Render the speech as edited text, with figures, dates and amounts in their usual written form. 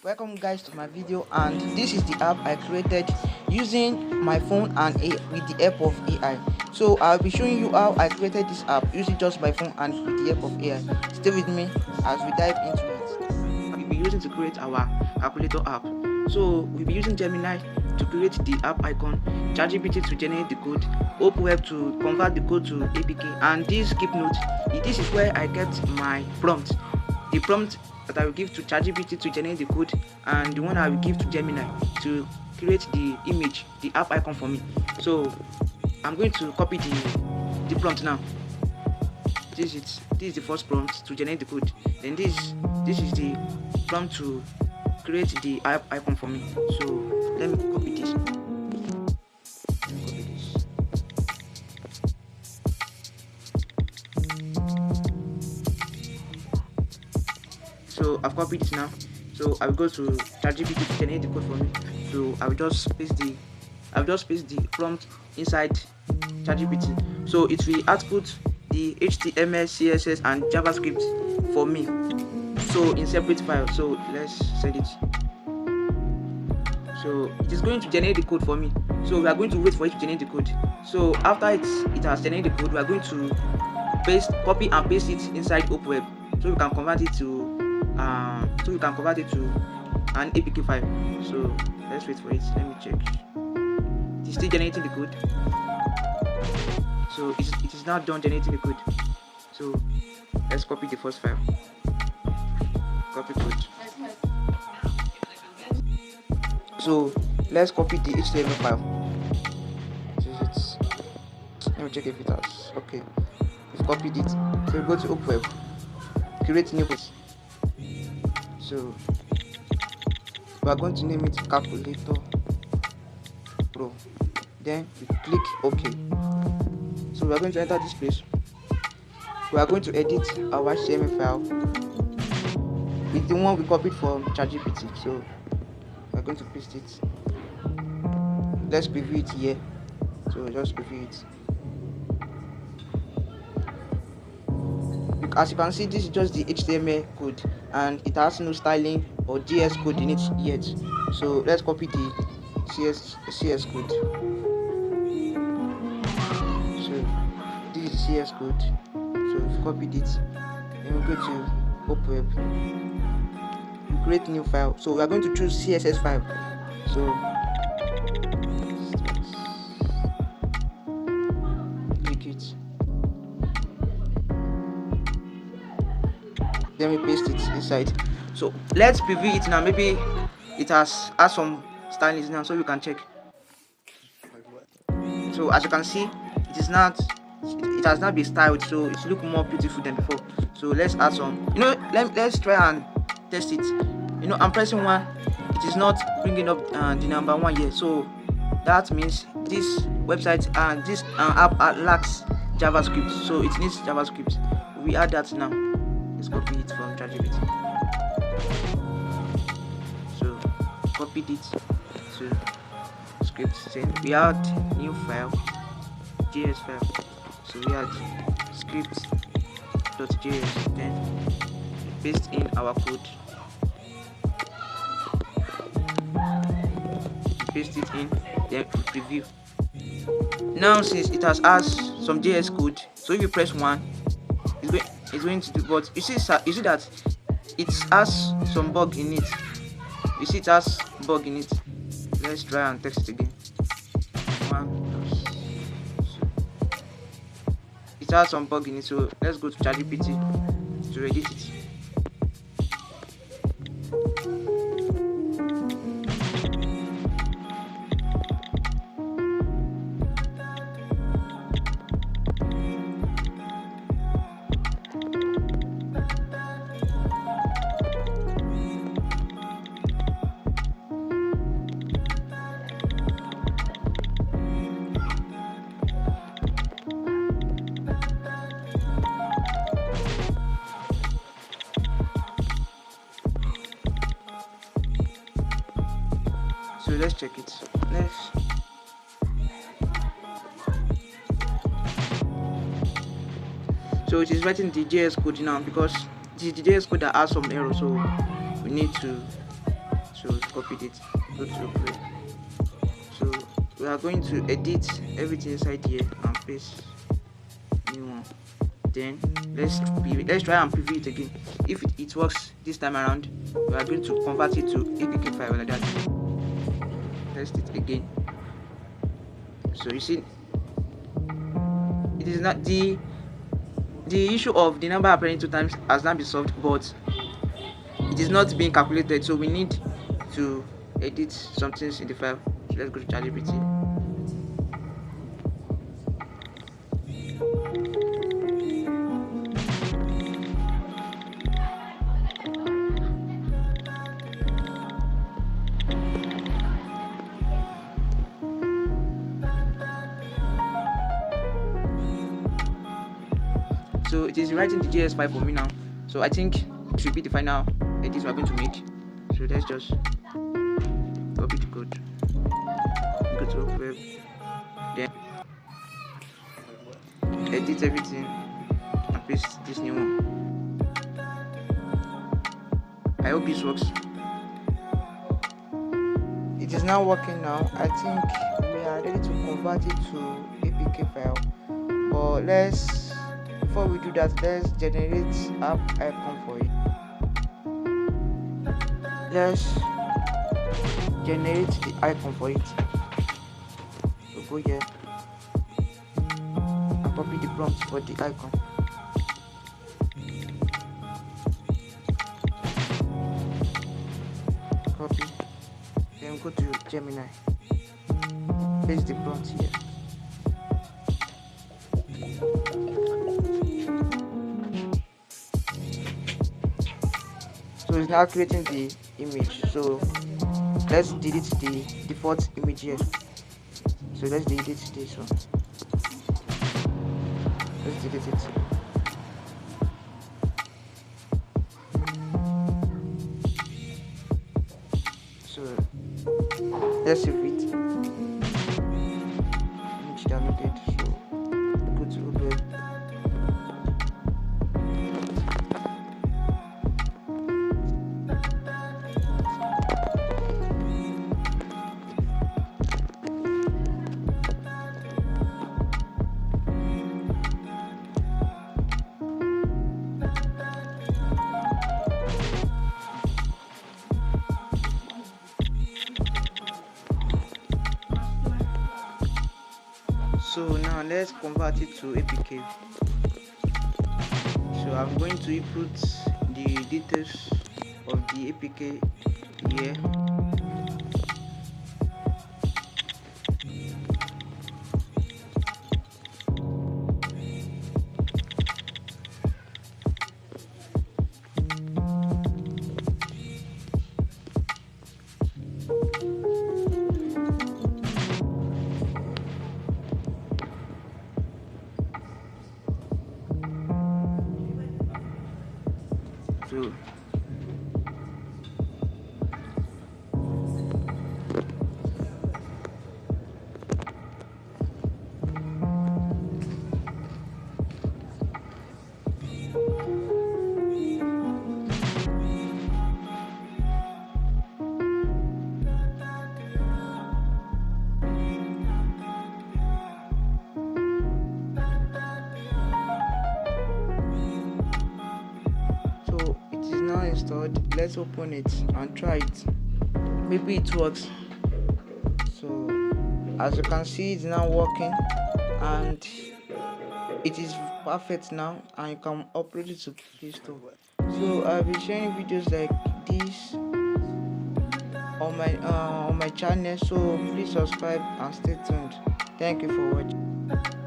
Welcome guys to my video, and this is the app I created using my phone and with the help of AI. So I'll be showing you how I created this app using just my phone and with the help of AI. Stay with me as we dive into it. We'll be using to create our calculator app. So we'll be using Gemini to create the app icon, ChatGPT to generate the code, Hopweb to convert the code to APK, and this keep note. This is where I kept my prompt. The prompt that I will give to ChatGPT to generate the code, and the one I will give to Gemini to create the image, the app icon for me. So I'm going to copy the prompt now. This is the first prompt to generate the code. Then this is the prompt to create the app icon for me. So let me copy this. So I've copied it now. So I will go to ChatGPT to generate the code for me. So I will just paste the prompt inside ChatGPT. So it will output the HTML, CSS, and JavaScript for me. So in separate files. So let's send it. So it is going to generate the code for me. So we are going to wait for it to generate the code. So after it has generated the code, we are going to copy and paste it inside Hopweb, so we can convert it to an APK file. So let's wait for it. Let me check. It's still generating the code. So it is now done generating the code. So let's copy the first file. Copy code. So let's copy the HTML file. Let me check if it has. Okay, we've copied it. So we go to Hopweb, create new page. So we are going to name it Calculator Pro. Then we click OK. So we are going to enter this place. We are going to edit our HTML file with the one we copied from ChatGPT. So we are going to paste it. Let's preview it here. So just preview it. As you can see, this is just the HTML code, and it has no styling or JS code in it yet. So let's copy the CS code. So this is CS code. So we've copied it. Then we go to Hopweb. We create new file. So we are going to choose CSS file. So click it. Then we paste it inside. So let's preview it now. Maybe it has some stylings now, so you can check. So as you can see, it has not been styled, so it looks more beautiful than before. So let's add some. Let's try and test it. I'm pressing 1. It is not bringing up the number 1 here. So that means this website and this app lacks JavaScript, so it needs JavaScript. We add that now. Let's copy it from ChatGPT. So copied it to script. Then we add new file, JS file. So we add script.js. Then paste in our code. Paste it in. Then preview. Now since it has asked some JS code, so if you press 1, it's going to do. But you see that it has some bug in it. You see it has bug in it. Let's try and text it again. It has some bug in it, so let's go to ChatGPT to edit it. So let's check it. So it is writing the JS code now, because it is the JS code that has some error. So we need to So copied it, go to Hopweb. So we are going to edit everything inside here and paste new one. Then let's try and preview it again. If it works this time around, we are going to convert it to APK file like that. Test it again. So you see, it is not the issue of the number appearing 2 times has not been solved, but it is not being calculated, so we need to edit some things in the file. So let's go to ChatGPT. So it is writing the JS file for me now. So I think it should be the final edit we're going to make. So let's just copy the code, go to Hopweb, then edit everything and paste this new one. I hope this works. It is now working now. I think we are ready to convert it to APK file. But before we do that, let's generate app icon for it. Let's generate the icon for it. So go here and copy the prompt for the icon. Copy. Then go to Gemini. Paste the prompt here. So it's now creating the image. So let's delete the default image here. So let's delete this one. Let's delete it. So let's save it. Image downloaded. So go to Hopweb. So now let's convert it to APK. So I'm going to input the details of the APK here. So installed. Let's open it and try it. Maybe it works. So as you can see, it's now working and it is perfect now, and you can upload it to Play Store. So I'll be sharing videos like this on my channel, so please subscribe and stay tuned. Thank you for watching.